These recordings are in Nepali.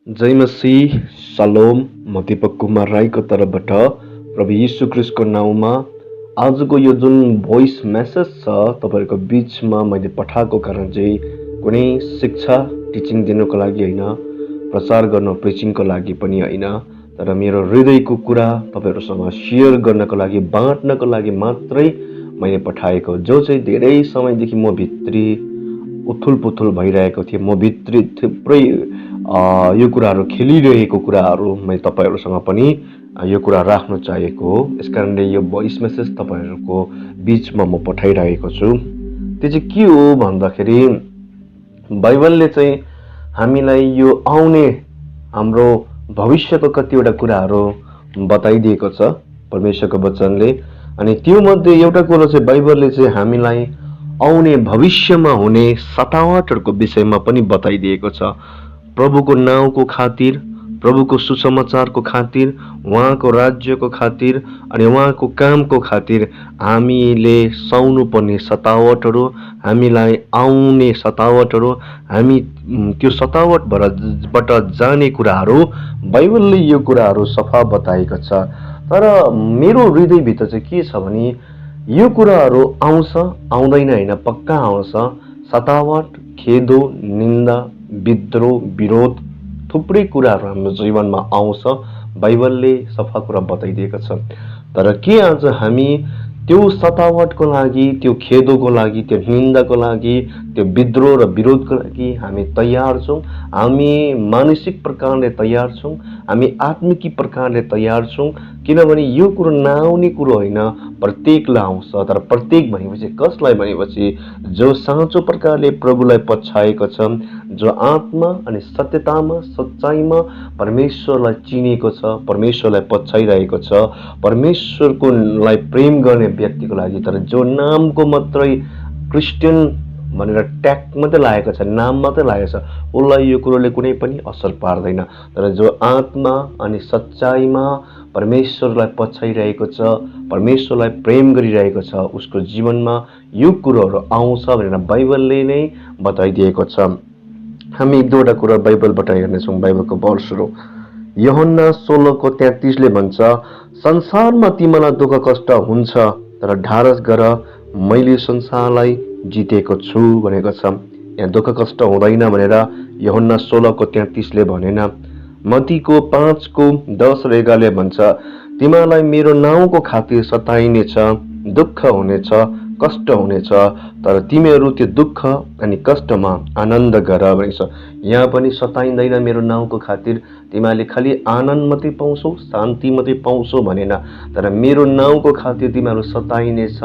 जय मसीह सलोम। म दीपक कुमार राईको तर्फबाट प्रभु यीशु ख्रीष्टको नाउँमा आजको यो जुन भोइस मेसेज छ तपाईहरुको बीचमा मैले पठाएको कारण चाहिँ कुनै शिक्षा टिचिङ दिनको लागि हैन, प्रचार गर्न प्रिचिङको लागि पनि हैन, तर मेरो हृदयको कुरा तपाईहरुसँग शेयर गर्नको लागि, बाँड्नको लागि मात्रै मैले पठाएको, जो चाहिँ धेरै समयदेखि म भित्री उथुलपुथुल भइरहेको थिएँ। म भित्री थुप्रै यो कुराहरू खेलिरहेको कुराहरू मैले तपाईहरुसँग पनि यो कुरा राख्न चाहेको हो। यसकारणले यो भोइस मेसेज तपाईहरुको बीचमा म पठाइरहेको छु। त्यो चाहिँ के हो भन्दाखेरि बाइबलले चाहिँ हामीलाई यो आउने हाम्रो भविष्यको कतिवटा कुराहरू बताइदिएको छ परमेश्वरको वचनले। अनि त्यो मध्ये एउटा कुरा चाहिँ बाइबलले चाहिँ हामीलाई आउने भविष्यमा हुने सतावटहरुको विषयमा पनि बताइदिएको छ। प्रभुको नाउँको खातिर, प्रभुको सुसमाचारको खातिर, उहाँको राज्यको खातिर अनि उहाँको कामको खातिर हामीले सहनु पर्ने सतावटहरु, हामीलाई आउने सतावटहरु, हामी त्यो सतावटबाट जाने कुराहरू बाइबलले यो कुराहरू सफा बताएको छ। तर मेरो हृदयभित्र चाहिँ के छ भने यो कुराहरू आउँछ, आउँदैन हैन, पक्का आउँछ। सतावट, खेदो, निन्दा, विद्रोह, विरोध, थुप्रै कुराहरू हाम्रो जीवनमा आउँछ। बाइबलले सफा कुरा बताइदिएको छ। तर के आज हामी त्यो सतावटको लागि, त्यो खेदोको लागि, त्यो निन्दाको लागि, त्यो विद्रोह र विरोधको लागि हामी तयार छौं? हामी मानसिक प्रकारले तयार छौं? हामी आत्मिकी प्रकारले तयार छौं? किनभने यो कुरो नआउने कुरो हैन, प्रत्येकलाई आउँछ। तर प्रत्येक भनेपछि कसलाई भनेपछि जो साँचो प्रकारले प्रभुलाई पछ्याएको छ, जो आत्मा अनि सत्यतामा, सच्चाइमा परमेश्वरलाई चिनेको छ, परमेश्वरलाई पछ्याइरहेको छ, परमेश्वरको लाई प्रेम गर्ने व्यक्तिको लागि। तर जो नामको मात्रै क्रिस्चियन भनेर ट्याग मात्रै लागेको छ, नाम मात्रै लागेको छ, उसलाई यो कुरोले कुनै पनि असर पार्दैन। तर जो आत्मा अनि सच्चाइमा परमेश्वरलाई पछ्याइरहेको छ, परमेश्वरलाई प्रेम गरिरहेको छ, उसको जीवनमा यो कुरोहरू आउँछ भनेर बाइबलले नै बताइदिएको छ। हामी एक दुईवटा कुरा बाइबलबाट हेर्नेछौँ। बाइबलको वर्षहरू यूहन्ना 16:33 ले भन्छ, संसारमा तिमीलाई दुःख कष्ट हुन्छ, तर ढारस गर, मैले संसारलाई जितेको छु भनेको छ। यहाँ दुःख कष्ट हुँदैन भनेर यूहन्ना 16:33 ले भनेन। मत्तीको 5:10 र 11 ले भन्छ, तिमीलाई मेरो नाउँको खातिर सताइनेछ, दुःख हुनेछ, कष्ट हुनेछ, तर तिमीहरू त्यो दुःख अनि कष्टमा आनन्द गर भनेको छ। यहाँ पनि सताइँदैन मेरो नाउँको खातिर, तिमीहरूले खालि आनन्द मात्रै पाउँछौ, शान्ति मात्रै पाउँछौ भनेन। तर मेरो नाउँको खातिर तिमीहरू सताइनेछ,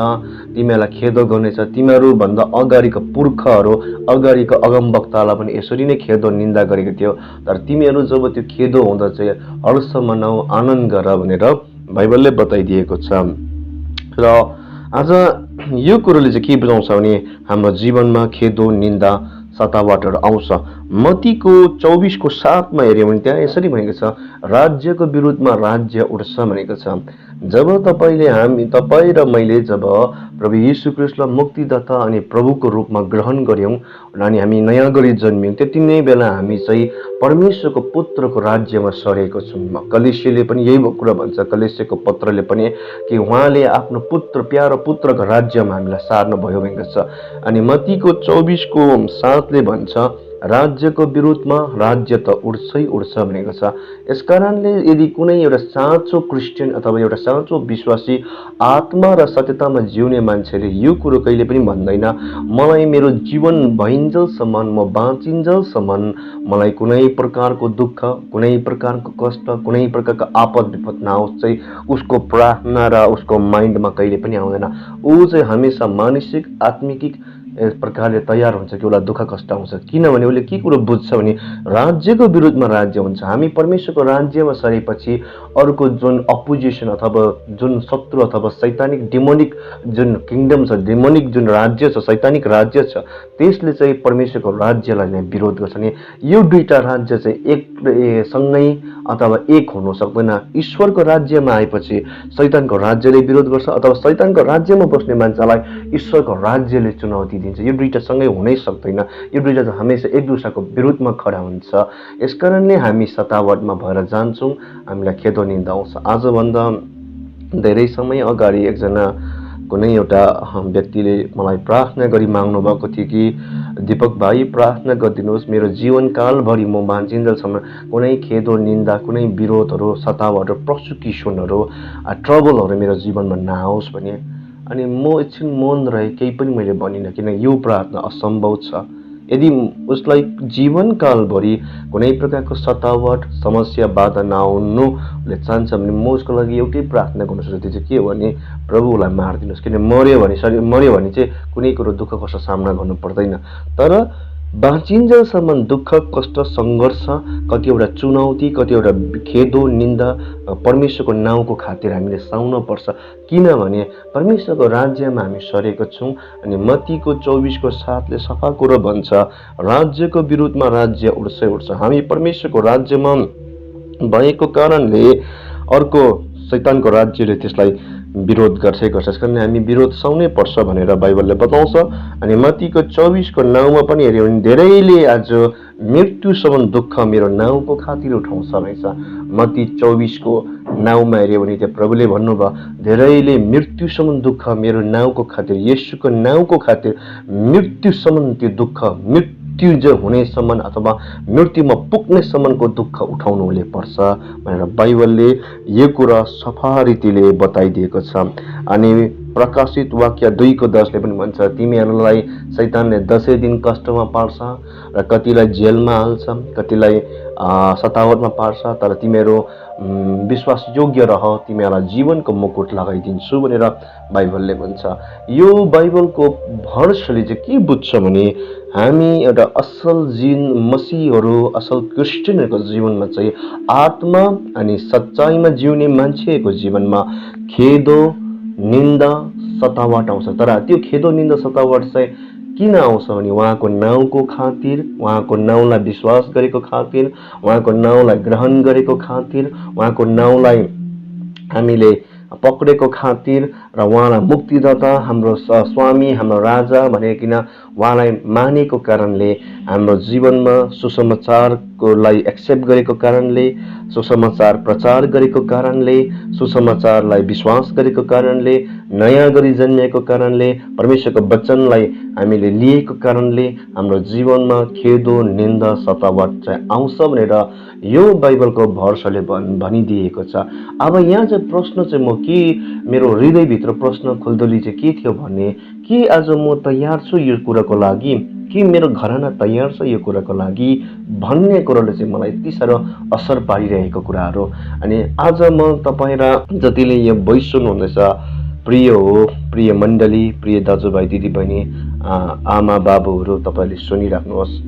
तिमीहरूलाई खेदो गर्नेछ। तिमीहरू भन्दा अगाडिको पुर्खाहरू, अगाडिको अगमवक्तालाई पनि यसरी नै खेदो निन्दा गरेको थियो। तर तिमीहरू जब त्यो खेदो हुँदा चाहिँ हर्ष मनाऊ, आनन्द गर भनेर बाइबलले बताइदिएको छ। र आज यो कुरोले चाहिँ के बुझाउँछ भने हाम्रो जीवनमा खेदो, निन्दा, सतावटहरू आउँछ। मत्तीको 24:7 हेर्यो भने त्यहाँ यसरी भनेको छ, राज्यको विरुद्धमा राज्य उठ्छ भनेको छ। जब तपाई र मैले जब प्रभु यीशु ख्रीष्टलाई मुक्तिदाता अनि प्रभुको रूपमा ग्रहण गर्यौं अनि हामी नयाँ गरी जन्मियौं, त्यति नै बेला हामी चाहिँ परमेश्वरको पुत्रको राज्यमा सरेको छौं। कलेसियाले पनि यही कुरा भन्छ, कलेसियाको पत्रले पनि, कि उहाँले आफ्नो पुत्र, प्यारो पुत्रको राज्यमा हामीलाई सार्नुभयो भनेको छ। अनि मत्तीको 24:7 ले भन्छ, राज्यको विरुद्धमा राज्य त उठ्छै उठ्छ भनेको छ। यसकारणले यदि कुनै एउटा साँचो क्रिस्चियन अथवा एउटा साँचो विश्वासी आत्मा र सत्यतामा जिउने मान्छेले यो कुरो कहिले पनि भन्दैन, मलाई मेरो जीवन भइन्जेलसम्म, म बाँचिन्जेलसम्म मलाई कुनै प्रकारको दुःख, कुनै प्रकारको कष्ट, कुनै प्रकारको आपद विपद नआओस् चाहिँ उसको प्रार्थना र उसको माइन्डमा कहिले पनि आउँदैन। ऊ चाहिँ हमेसा मानसिक, आत्मिक प्रकारले तयार हुन्छ कि उसलाई दुःख कष्ट आउँछ। किनभने उसले के कुरो बुझ्छ भने राज्यको विरुद्धमा राज्य हुन्छ। हामी परमेश्वरको राज्यमा सरेपछि अर्को जुन अपोजिसन अथवा जुन शत्रु अथवा सैतानिक डिमोनिक जुन किङडम छ, डिमोनिक जुन राज्य छ, सैतानिक राज्य छ, त्यसले चाहिँ परमेश्वरको राज्यलाई नै विरोध गर्छ। नि यो दुईटा राज्य चाहिँ एक सँगै अथवा एक हुन सक्दैन। ईश्वरको राज्यमा आएपछि शैतानको राज्यले विरोध गर्छ, अथवा शैतानको राज्यमा बस्ने मान्छेलाई ईश्वरको राज्यले चुनौती दिन्छ। यो दुईटा सँगै हुनै सक्दैन। यो दुईटा त हमेसा एक दुसराको विरुद्धमा खडा हुन्छ। यसकारण नै हामी सतावटमा भएर जान्छौँ, हामीलाई खेदो निन्दा आउँछ। आजभन्दा धेरै समय अगाडि एकजना कुनै एउटा व्यक्तिले मलाई प्रार्थना गरी माग्नु भएको थियो कि दीपक भाइ प्रार्थना गरिदिनुहोस्, मेरो जीवनकालभरि म बाँचिन्जेलसम्म कुनै खेदो निन्दा, कुनै विरोधहरू, सतावट, प्रोसिक्युसनहरू, ट्रबलहरू मेरो जीवनमा नआओस् भने। अनि म एकछिन मौन रहे, केही पनि मैले भनिनँ, किन यो प्रार्थना असम्भव छ। यदि उसलाई जीवनकालभरि कुनै प्रकारको सतावट, समस्या, बाधा नआउनु उसले चाहन्छ भने म उसको लागि एउटै प्रार्थना गर्न सक्छु, त्यो चाहिँ के हो भने प्रभु उसलाई मारिदिनुहोस्। किन मर्यो भने चाहिँ कुनै कुरो दुःख कष्ट सामना गर्नु पर्दैन। तर बाँचिन्जेलसम्म दुःख कष्ट सङ्घर्ष, कतिवटा चुनौती, कतिवटा खेदो निन्दा परमेश्वरको नाउँको खातिर हामीले सहनु पर्छ। किनभने परमेश्वरको राज्यमा हामी सरेको छौँ। अनि मत्तीको 24:7 सफा कुरो भन्छ, राज्यको विरुद्धमा राज्य उड्छै उड्छ। हामी परमेश्वरको राज्यमा भएको कारणले अर्को शैतानको राज्यले त्यसलाई विरोध गर्छ। यसकारण हामी विरोध सहनै पर्छ भनेर बाइबलले बताउँछ। अनि मत्तीको 24:9 पनि हेऱ्यो भने धेरैले आज मृत्युसम्म दुःख मेरो नाउँको खातिर उठाउँछ रहेछ। मत्ती 24:9 हेऱ्यो भने त्यो प्रभुले भन्नुभयो, धेरैले मृत्युसम्म दुःख मेरो नाउँको खातिर, येशूको नाउँको खातिर मृत्युसम्म त्यो दुःख, मृत्यु हुनेसम्म अथवा मृत्युमा पुग्नेसम्मको दुःख उठाउनुले पर्छ भनेर बाइबलले यो कुरा सफा रीतिले बताइदिएको छ। अनि प्रकाशित वाक्य 2:10 पनि भन्छ, तिमीहरूलाई शैतानले 10 दिन कष्टमा पार्छ र कतिलाई जेलमा हाल्छ, कतिलाई सतावटमा पार्छ, तर तिमीहरू विश्वास योग्य रह, तिमीहरूलाई जीवनको मुकुट लगाइदिन्छु भनेर बाइबलले भन्छ। यो बाइबलको भर्सले चाहिँ के बुझ्छ भने हामी एउटा असल मसीहहरू, असल क्रिस्चियनहरूको जीवनमा चाहिँ आत्मा अनि सच्चाइमा जिउने मान्छेको जीवनमा खेदो निन्दा सतावट आउँछ। तर त्यो खेदो निन्दा सतावट चाहिँ किन आउँछ भने उहाँको नाउँको खातिर, उहाँको नाउँलाई विश्वास गरेको खातिर, उहाँको नाउँलाई ग्रहण गरेको खातिर, उहाँको नाउँलाई हामीले पक्रेको खातिर र उहाँलाई मुक्तिदाता, हाम्रो स्वामी, हाम्रो राजा भनेकिन उहाँलाई मानेको कारणले, हाम्रो जीवनमा सुसमाचारको लागि एक्सेप्ट गरेको कारणले, सुसमाचार प्रचार गरेको कारणले, सुसमाचारलाई विश्वास गरेको कारणले, नयाँ गरी जन्मिएको कारणले, परमेश्वरको वचनलाई हामीले लिएको कारणले हाम्रो जीवनमा खेदो निन्दा सतावट चाहिँ आउँछ भनेर यो बाइबलको भर्सले भनिदिएको छ। अब यहाँ चाहिँ प्रश्न चाहिँ म के मेरो हृदयभित्र प्रश्न खोल्दोली चाहिँ के थियो भने, के आज म तयार छु यो कुराको लागि, कि मेरो घराना तयार छ यो कुराको लागि भन्ने कुराले चाहिँ मलाई यति साह्रो असर पारिरहेको कुराहरू। अनि आज म तपाईँ र जतिले यो भोइस सुन्नुहुँदैछ, प्रिय हो, प्रिय मण्डली, प्रिय दाजुभाइ दिदीबहिनी, आमा बाबुहरू, तपाईँले सुनिराख्नुहोस्।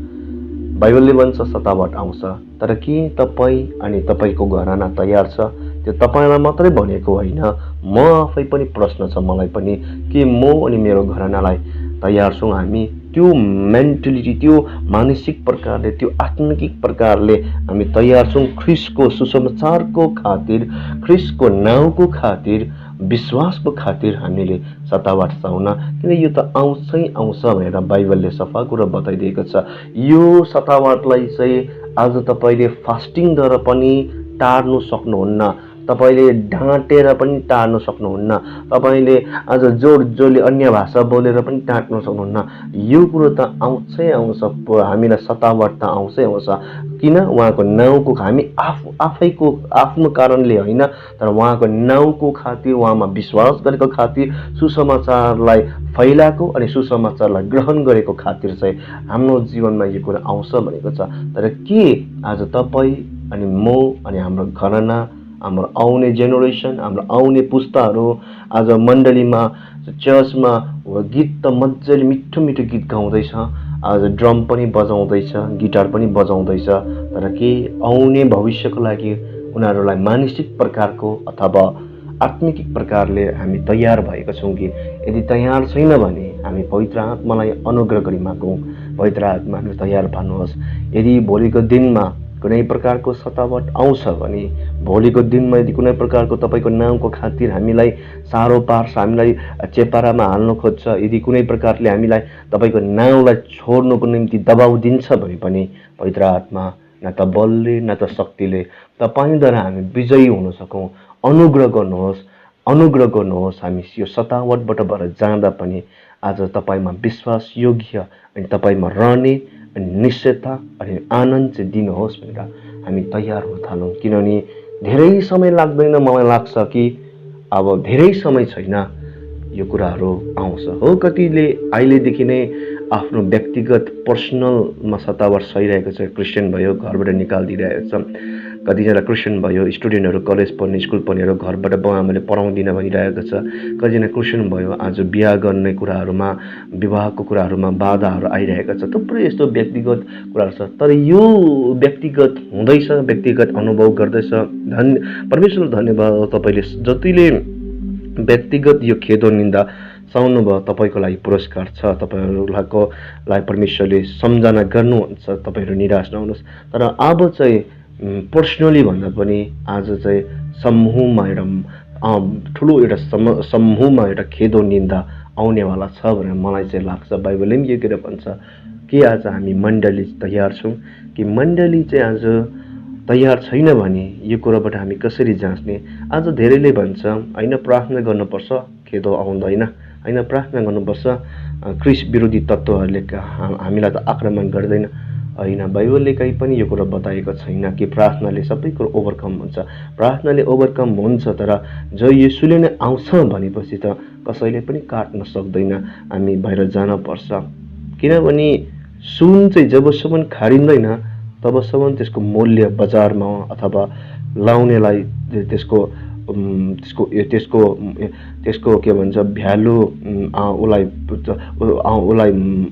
बाइबलले भन्छ सतावट आउँछ, तर के तपाईँ अनि तपाईँको घराना तयार छ? त्यो तपाईँलाई मात्रै भनेको होइन, म आफै पनि प्रश्न छ मलाई पनि, के म अनि मेरो घरानालाई तयार छौँ हामी? त्यो मेन्टलिटी, त्यो मानसिक प्रकारले, त्यो आत्मिक प्रकारले हामी तयार छौँ ख्रिस्टको सुसमाचारको खातिर, ख्रिस्टको नाउँको खातिर, विश्वासको खातिर हामीले सतावट सहन? किन यो त आउँछै आउँछ भनेर बाइबलले सफा कुरा बताइदिएको छ। यो सतावटलाई चाहिँ आज तपाईँले फास्टिङद्वारा पनि टार्नु सक्नुहुन्न, तपाईँले ढाँटेर पनि टार्नु सक्नुहुन्न, तपाईँले आज जोडले अन्य भाषा बोलेर पनि टार्नु सक्नुहुन्न। यो कुरो त आउँछै आउँछ, हामीलाई सतावट त आउँछै आउँछ। किन? उहाँको नाउँको, हामी आफैको आफ्नो कारणले होइन, तर उहाँको नाउँको खातिर, उहाँमा विश्वास गरेको खातिर, सुसमाचारलाई फैलाएको अनि सुसमाचारलाई ग्रहण गरेको खातिर चाहिँ हाम्रो जीवनमा यो कुरा आउँछ भनेको छ। तर के आज तपाईँ अनि म अनि हाम्रो घराना, हाम्रो आउने जेनेरेसन, हाम्रो आउने पुस्ताहरू आज मण्डलीमा, चर्चमा गीत त मजाले मिठो मिठो गीत गाउँदैछ, आज ड्रम पनि बजाउँदैछ, गिटार पनि बजाउँदैछ, तर के आउने भविष्यको लागि उनीहरूलाई मानसिक प्रकारको अथवा आत्मिक प्रकारले हामी तयार भएका छौँ कि? यदि तयार छैन भने हामी पवित्र आत्मालाई अनुग्रह गरी मागौँ, पवित्र आत्मा हामी तयार पार्नुहोस्। यदि भोलिको दिनमा कुनै प्रकारको सतावट आउँछ भने भोलिको दिनमा यदि कुनै प्रकारको तपाईँको नाउँको खातिर हामीलाई साह्रो पार्छ, हामीलाई चेपारामा हाल्न खोज्छ, यदि कुनै प्रकारले हामीलाई तपाईँको नाउँलाई छोड्नुको निम्ति दबाउ दिन्छ भने पनि पवित्र आत्मा न त बलले न त शक्तिले तपाईँद्वारा हामी विजयी हुन सकौँ। अनुग्रह गर्नुहोस् हामी यो सतावटबाट भएर जाँदा पनि आज तपाईँमा विश्वास योग्य अनि तपाईँमा रहने अनि निश्चयता अनि आनन्द चाहिँ दिनुहोस् भनेर हामी तयार हुन थालौँ। किनभने धेरै समय लाग्दैन, मलाई लाग्छ कि अब धेरै समय छैन यो कुराहरू आउँछ। हो, कतिले अहिलेदेखि नै आफ्नो व्यक्तिगत पर्सनलमा सतावट सहिरहेको छ। क्रिस्चियन भयो, घरबाट निकालिदिइरहेको छ। कतिजना क्रिस्चियन भयो, स्टुडेन्टहरू कलेज पढ्ने, स्कुल पढ्नेहरू घरबाट बाउआमाले पढाउँदिन भनिरहेको छ। कतिजना क्रिस्चियन भयो, आज बिहा गर्ने कुराहरूमा, विवाहको कुराहरूमा बाधाहरू आइरहेको छ। थुप्रै यस्तो व्यक्तिगत कुराहरू छ। तर यो व्यक्तिगत हुँदैछ, व्यक्तिगत अनुभव गर्दैछ। परमेश्वर धन्यवाद, तपाईँले जतिले व्यक्तिगत यो खेदो निन्दा सहनु भयो, तपाईँको लागि पुरस्कार छ। तपाईँहरूलाई परमेश्वरले सम्झना गर्नुहुन्छ। तपाईँहरू निराश नहुनुहोस्। तर अब चाहिँ पर्सनली भन्दा पनि आज चाहिँ समूहमा एउटा ठुलो एउटा समूहमा एउटा खेदो निन्दा आउनेवाला छ भनेर मलाई चाहिँ लाग्छ। बाइबलले पनि यो कुरा भन्छ कि आज हामी मण्डली तयार छौँ कि मण्डली चाहिँ आज तयार छैन भने यो कुराबाट हामी कसरी जाँच्ने। आज धेरैले भन्छ होइन प्रार्थना गर्नुपर्छ खेदो आउँदैन, होइन प्रार्थना गर्नुपर्छ क्रिस्ट विरोधी तत्त्वहरूले हामीलाई त आक्रमण गर्दैन। होइन, बाइबलले कहीँ पनि यो कुरा बताएको छैन कि प्रार्थनाले सबै कुरो ओभरकम हुन्छ। प्रार्थनाले ओभरकम हुन्छ, तर जो येशूले नै आउँछ भनेपछि त कसैले पनि काट्न सक्दैन। हामी बाहिर जानपर्छ। किनभने सुन चाहिँ जबसम्म खारिँदैन तबसम्म त्यसको मूल्य बजारमा अथवा लाउनेलाई त्यसको के भन्छ भ्यालु उसलाई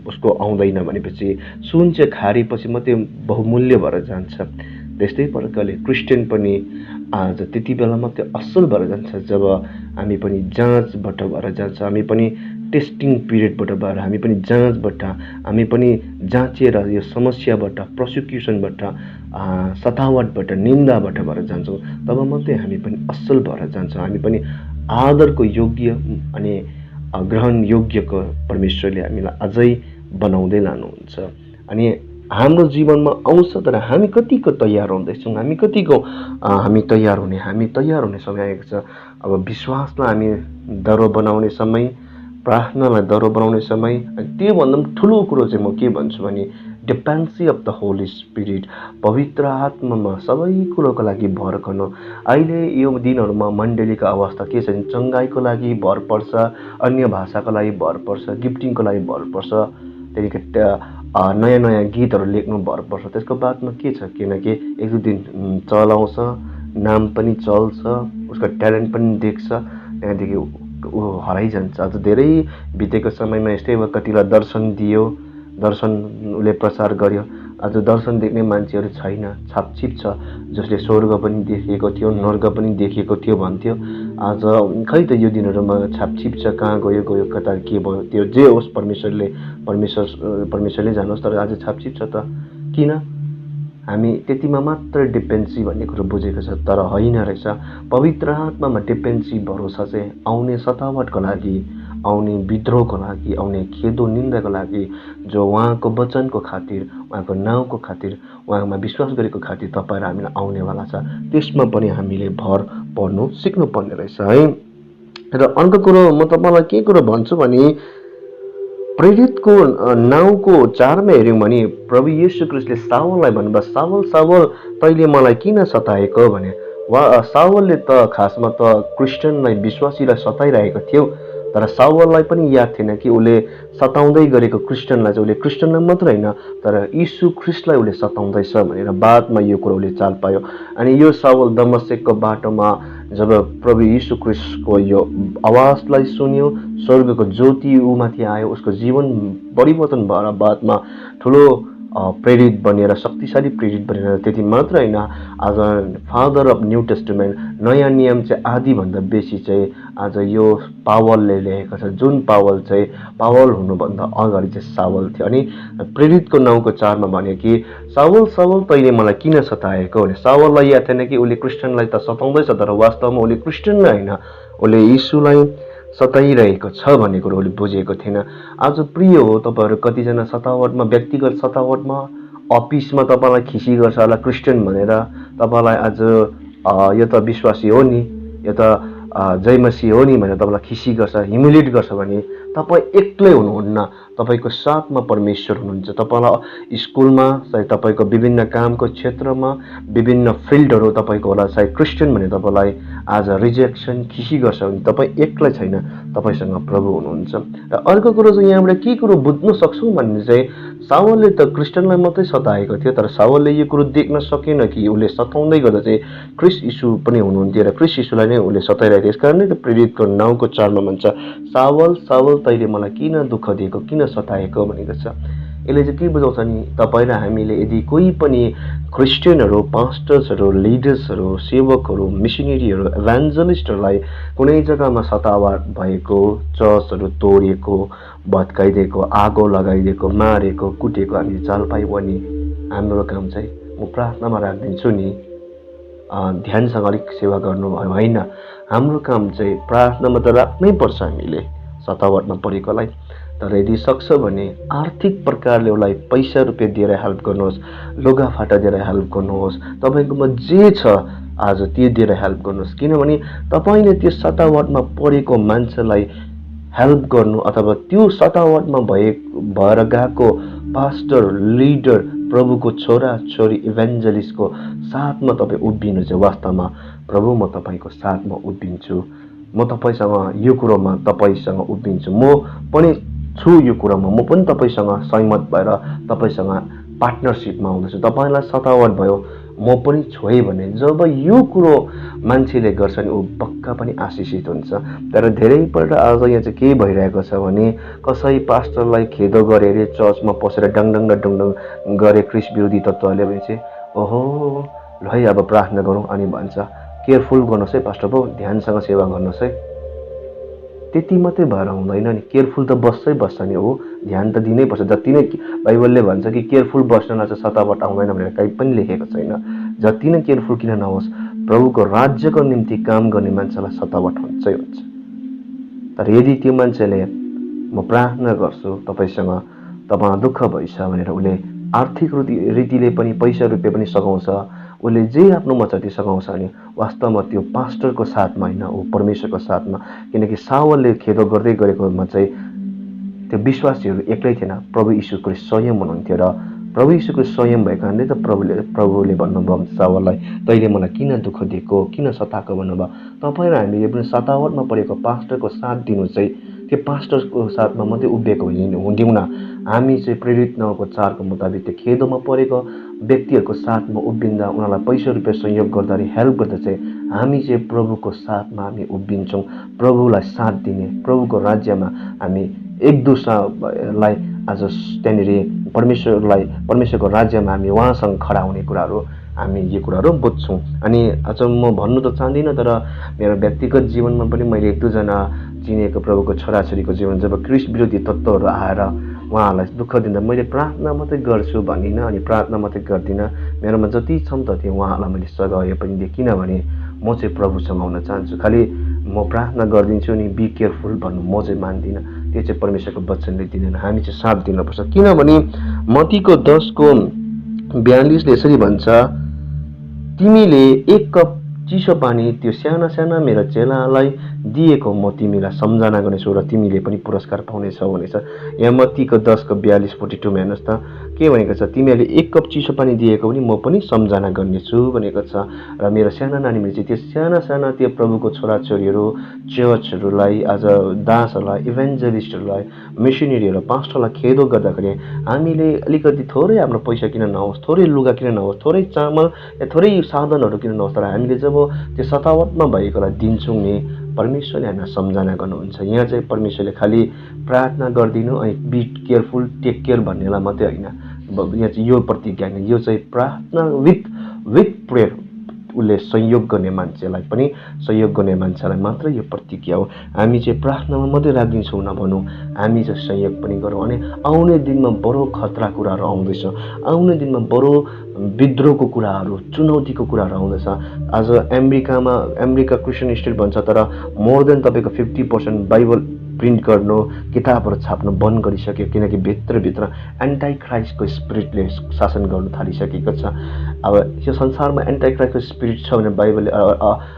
उसको आउँदैन भनेपछि सुन चाहिँ खारेपछि मात्रै बहुमूल्य भएर जान्छ। त्यस्तै प्रकारले क्रिस्चियन पनि आज त्यति बेला मात्रै असल भएर जान्छ जब हामी पनि जाँचबाट भएर जान्छ। हामी पनि टेस्टिङ पिरियडबाट भएर हामी पनि जाँचबाट, हामी पनि जाँचेर यो समस्याबाट, प्रोसिक्युसनबाट, सतावटबाट, निन्दाबाट भएर जान्छौँ। तब मात्रै हामी पनि असल भएर जान्छौँ। हामी पनि आदरको योग्य अनि ग्रहण योग्यको परमेश्वरले हामीलाई अझै बनाउँदै लानुहुन्छ। अनि हाम्रो जीवनमा आउँछ, तर हामी कतिको तयार हुँदैछौँ, हामी तयार हुने समय आएको छ। अब विश्वासलाई हामी दह्रो बनाउने समय, प्रार्थनालाई दह्रो बनाउने समय। त्योभन्दा पनि ठुलो कुरो चाहिँ म के भन्छु भने dependency of the Holi spirit, पवित्र आत्मामा सबै कुरोको लागि भर गर्नु। अहिले यो दिनहरूमा मण्डलीको अवस्था के छ भने चङ्गाइको लागि भर पर्छ, अन्य भाषाको लागि भर पर्छ, गिफ्टिङको लागि भर पर्छ, त्यहाँदेखि नयाँ नयाँ गीतहरू लेख्नु भर पर्छ। त्यसको बादमा के छ, किनकि एक दुई दिन चलाउँछ, नाम पनि चल्छ, उसको ट्यालेन्ट पनि देख्छ, त्यहाँदेखि ऊ हराइजान्छ। आज धेरै बितेको समयमा यस्तै भयो, कतिलाई दर्शन दियो, दर्शन उसले प्रचार गर्यो। आज दर्शन देख्ने मान्छेहरू छैन, छापछिप छ। जसले स्वर्ग पनि देखिएको थियो, नर्क पनि देखिएको थियो भन्थ्यो, आज खै त यो दिनहरूमा छापछिप छ, कहाँ गयो कता के भयो, त्यो जे होस् परमेश्वरले जानुहोस्, तर आज छापछिप छ। त किन? हामी त्यतिमा मात्र डिपेन्डेन्सी भन्ने कुरो बुझेको छ, तर होइन रहेछ। पवित्र आत्मामा डिपेन्डेन्सी भरोसा चाहिँ आउने सतावटको लागि, आउने विद्रोहको लागि, आउने खेदो निन्दाको लागि, जो उहाँको वचनको खातिर, उहाँको नाउँको खातिर, उहाँमा विश्वास गरेको खातिर तपाईँ र हामीलाई आउनेवाला छ। त्यसमा पनि हामीले भर पर्नु सिक्नुपर्ने रहेछ है। र अर्को कुरो म तपाईँलाई के कुरो भन्छु भने प्रेरितको नाउँको 4मा हेऱ्यौँ भने प्रभु येशू क्रिस्टले सावललाई भन्नुभयो, सावल सावल तैँले मलाई किन सताएको भने। वा सावलले त खासमा त क्रिस्चियनलाई, विश्वासीलाई सताइरहेको थियो, तर सावललाई पनि याद थिएन कि उसले सताउँदै गरेको क्रिस्चियनलाई चाहिँ, उसले क्रिस्चियनलाई मात्र होइन तर यीशु ख्रिस्टलाई उसले सताउँदैछ भनेर बादमा यो कुरो उसले चाल पायो। अनि यो सावल दमस्कको बाटोमा जब प्रभु यीशु ख्रिस्टको यो आवाजलाई सुन्यो, स्वर्गको ज्योति ऊमाथि आयो, उसको जीवन परिवर्तन भएर बादमा ठुलो प्रेरित बनेर शक्तिशाली प्रेरित बनेर त्यति मात्र होइन, आज फादर अफ न्यू टेस्टामेन्ट नयाँ नियम चाहिँ आधीभन्दा बेसी चाहिँ आज यो पावलले लेखेको छ, जुन पावल चाहिँ पावल हुनुभन्दा अगाडि चाहिँ सावल थियो। अनि प्रेरितको 9को 4मा भन्यो कि सावल सावल तैँले मलाई किन सताएको भने सावललाई याद थिएन कि उसले क्रिस्चियनलाई त सताउँदैछ, तर वास्तवमा उसले क्रिस्चियनलाई होइन, उसले यीशुलाई सताइरहेको छ भन्ने कुरो उसले बुझेको थिएन। आज प्रिय हो, तपाईँहरू कतिजना सतावटमा, व्यक्तिगत सतावटमा, अफिसमा तपाईँलाई खिसी गर्छ होला क्रिस्चियन भनेर, तपाईँलाई आज यो त विश्वासी हो नि, यो त जयमसी हो नि भनेर तपाईँलाई खिसी गर्छ, ह्युमिलेट गर्छ भने तपाईँ एक्लै हुनुहुन्न, तपाईँको साथमा परमेश्वर हुनुहुन्छ। तपाईँलाई स्कुलमा, सायद तपाईँको विभिन्न कामको क्षेत्रमा, विभिन्न फिल्डहरू तपाईँको होला, सायद क्रिस्चियन भने तपाईँलाई आज रिजेक्सन खिसी गर्छ भने तपाईँ एक्लै छैन, तपाईँसँग प्रभु हुनुहुन्छ। र अर्को कुरो चाहिँ यहाँबाट के कुरो बुझ्न सक्छौँ भने चाहिँ सावलले त क्रिस्चियनलाई मात्रै सताएको थियो, तर सावलले यो कुरो देख्न सकेन कि उसले सताउँदै गर्दा चाहिँ क्रिस्ट यीशु पनि हुनुहुन्थ्यो र क्रिस्ट यीशुलाई नै उसले सताइरहेको थियो। यसकारण नै त प्रेरितको 9को 4मा भन्छ, सावल सावल तैँले मलाई किन दुःख दिएको, किन सताएको भनेको छ। यसले चाहिँ के बुझाउँछ नि, तपाईँ र हामीले यदि कोही पनि क्रिस्चियनहरू, पास्टर्सहरू, लिडर्सहरू, सेवकहरू, मिसनरीहरू, इभान्जलिस्टहरूलाई कुनै जग्गामा सतावट भएको, चर्चहरू तोडिएको, भत्काइदिएको, आगो लगाइदिएको, मारेको, कुटेको हामी चाल पायौँ भने हाम्रो काम चाहिँ म प्रार्थनामा राखिदिन्छु नि, ध्यानसँग अलिक सेवा गर्नु होइन, हाम्रो काम चाहिँ प्रार्थनामा त राख्नै पर्छ हामीले सतावटमा परेकोलाई। तर यदि सक्छ भने आर्थिक प्रकारले उसलाई पैसा रुपियाँ दिएर हेल्प गर्नुहोस्, लुगाफाटा दिएर हेल्प गर्नुहोस्, तपाईँकोमा जे छ आज त्यो दिएर हेल्प गर्नुहोस्। किनभने तपाईँले त्यो सतावटमा परेको मान्छेलाई हेल्प गर्नु अथवा त्यो सतावटमा भएर गएको पास्टर, लिडर, प्रभुको छोरा छोरी, इभान्जलिस्टको साथमा तपाईँ उभिनु चाहिँ वास्तवमा प्रभु म तपाईँको साथमा उभिन्छु, म तपाईँसँग यो कुरोमा तपाईँसँग उभिन्छु, म पनि छु यो कुरामा, म पनि तपाईँसँग सहमत भएर तपाईँसँग पार्टनरसिपमा आउँदैछु, तपाईँलाई सतावट भयो म पनि छु है भने जब यो कुरो मान्छेले गर्छ नि ऊ पक्का पनि आशिषित हुन्छ। तर धेरैपल्ट आज यहाँ चाहिँ के भइरहेको छ भने कसै पास्टरलाई खेदो गरे अरे चर्चमा पसेर डङडङ डङडङ गरे क्रिस्ट विरोधी तत्त्वहरूले भने चाहिँ ओहो ल है अब प्रार्थना गरौँ अनि भन्छ केयरफुल गर्नुहोस् है पास्टर बाबु, ध्यानसँग सेवा गर्नुहोस् है। त्यति मात्रै भएर हुँदैन नि, केयरफुल त बस्छ नि, हो ध्यान त दिनै पर्छ। जति नै बाइबलले भन्छ कि केयरफुल बस्नलाई चाहिँ सतावट आउँदैन भनेर कहीँ पनि लेखेको छैन। जति नै केयरफुल किन नहोस्, प्रभुको राज्यको निम्ति काम गर्ने मान्छेलाई सतावट हुन्छै हुन्छ। तर यदि त्यो मान्छेले म प्रार्थना गर्छु तपाईँसँग, तपाईँ दुःख भइछ भनेर उसले आर्थिक रीतिले पनि पैसा रुपियाँ पनि सघाउँछ, उसले जे आफ्नोमा छ त्यो सघाउँछ अनि वास्तवमा त्यो पास्टरको साथमा होइन, ऊ परमेश्वरको साथमा। किनकि सावलले खेदो गर्दै गरेकोमा चाहिँ त्यो विश्वासीहरू एक्लै थिएन, प्रभु यीशुको स्वयं हुनुहुन्थ्यो र प्रभु यीशुको स्वयं भएको कारणले त प्रभुले भन्नुभयो सावललाई तैँले मलाई किन दुःख दिएको, किन सताएको भन्नुभयो। तपाईँ र हामीले पनि सतावटमा परेको पास्टरको साथ दिनु चाहिँ त्यो पास्टरको साथमा मात्रै उभिएको हुँदैनौँ। हामी चाहिँ प्रेरित 9को 4को मुताबिक त्यो खेदोमा परेको व्यक्तिहरूको साथमा उभिँदा, उनीहरूलाई पैसा रुपियाँ सहयोग गर्दाखेरि हेल्प गर्दा चाहिँ हामी चाहिँ प्रभुको साथमा हामी उभिन्छौँ, प्रभुलाई साथ दिने, प्रभुको राज्यमा हामी एक दुसरालाई आज त्यहाँनिर परमेश्वरको राज्यमा हामी उहाँसँग खडा हुने कुराहरू हामी यो कुराहरू बुझ्छौँ। अनि आज म भन्नु त चाहदिनँ, तर मेरो व्यक्तिगत जीवनमा पनि मैले एक दुईजना चिनेको प्रभुको छोराछोरीको जीवन जब क्रिस्ट विरोधी तत्त्वहरू आएर उहाँहरूलाई दुःख दिँदा मैले प्रार्थना मात्रै गर्छु भन्दिनँ अनि प्रार्थना मात्रै गर्दिनँ, मेरोमा जति क्षमता थियो उहाँहरूलाई मैले सघाएँ पनि दिएँ। किनभने म चाहिँ प्रभुसँग आउन चाहन्छु, खालि म प्रार्थना गरिदिन्छु नि बी केयरफुल भन्नु म चाहिँ मान्दिनँ, त्यो चाहिँ परमेश्वरको वचनले दिँदैन। हामी चाहिँ साथ दिनुपर्छ। किनभने मत्तीको 10:42 यसरी भन्छ, तिमीले एक कप चिसो पानी त्यो साना साना मेरा चेलालाई दिएको म तिमीलाई सम्झना गर्नेछु र तिमीले पनि पुरस्कार पाउनेछौ भनेछ। यहाँ मत्तीको 10:42-42 हेर्नुहोस् त के भनेको छ, तिमीहरूले एक कप चिसो पानी दिएको पनि म पनि सम्झना गर्नेछु भनेको छ। र मेरो साना नानीहरूले चाहिँ त्यो साना साना त्यो प्रभुको छोराछोरीहरू, चर्चहरूलाई, आज दासहरूलाई, इभान्जलिस्टहरूलाई, मिसनरीहरूलाई, पास्टरलाई खेदो गर्दाखेरि हामीले अलिकति थोरै हाम्रो पैसा किन नहोस्, थोरै लुगा किन नहोस्, थोरै चामल या थोरै साधनहरू किन नहोस्, तर हामीले जब त्यो सतावटमा भएकोलाई दिन्छौँ नि परमेश्वरले हामीलाई सम्झना गर्नुहुन्छ। यहाँ चाहिँ परमेश्वरले खालि प्रार्थना गरिदिनु अनि बी केयरफुल, टेक केयर भन्नेलाई मात्रै होइन, यहाँ चाहिँ यो प्रतिज्ञा होइन, यो चाहिँ प्रार्थना विथ प्रेयर उसले सहयोग गर्ने मान्छेलाई पनि, सहयोग गर्ने मान्छेलाई मात्र यो प्रतिज्ञा हो। हामी चाहिँ प्रार्थनामा मात्रै राखिदिन्छौँ नभनौँ, हामी चाहिँ सहयोग पनि गरौँ। अनि आउने दिनमा बडो खतरा कुराहरू आउँदैछ, आउने दिनमा बडो विद्रोहको कुराहरू, चुनौतीको कुराहरू आउँदैछ। आज अमेरिका क्रिस्चियन स्टेट भन्छ, तर मोर देन तपाईँको 50% बाइबल प्रिन्ट गर्नु, किताबहरू छाप्नु बन्द गरिसक्यो, किनकि भित्रभित्र एन्टाई क्राइस्टको स्पिरिटले शासन गर्नु थालिसकेको छ। अब यो संसारमा एन्टाई क्राइस्टको स्पिरिट छ भने बाइबलले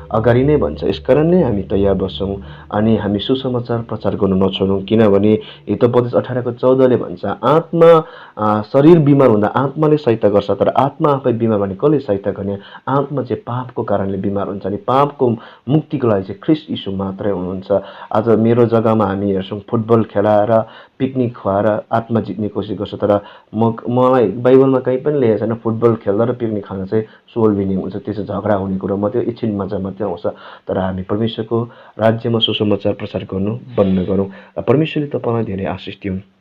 अगाडि नै भन्छ। यसकारण नै हामी तयार बसौँ अनि हामी सुसमाचार प्रचार गर्नु नछोडौँ, किनभने हितोपदेश 18:14ले भन्छ, आत्मा शरीर बिमार हुँदा आत्माले सहायता गर्छ, तर आत्मा आफै बिमार भने कसले सहायता गर्ने? आत्मा चाहिँ पापको कारणले बिमार हुन्छ, अनि पापको मुक्तिको लागि चाहिँ ख्रीष्ट यीशु मात्रै हुनुहुन्छ। आज मेरो जग्गामा हामी हेर्छौँ फुटबल खेलाएर, पिकनिक खुवाएर आत्मा जित्ने कोसिस गर्छ, तर मलाई बाइबलमा कहीँ पनि लेखेको छैन फुटबल खेल्दा र पिकनिक खाँदा चाहिँ सोल विनिङ हुन्छ, त्यो चाहिँ झगडा हुने कुरो मात्रै, एकछिन मजा मात्रै आउँछ। तर हामी परमेश्वरको राज्यमा सुसमाचार प्रचार गर्नु बन्द गरौँ र परमेश्वरले तपाईँलाई धेरै आशिष दिउन्।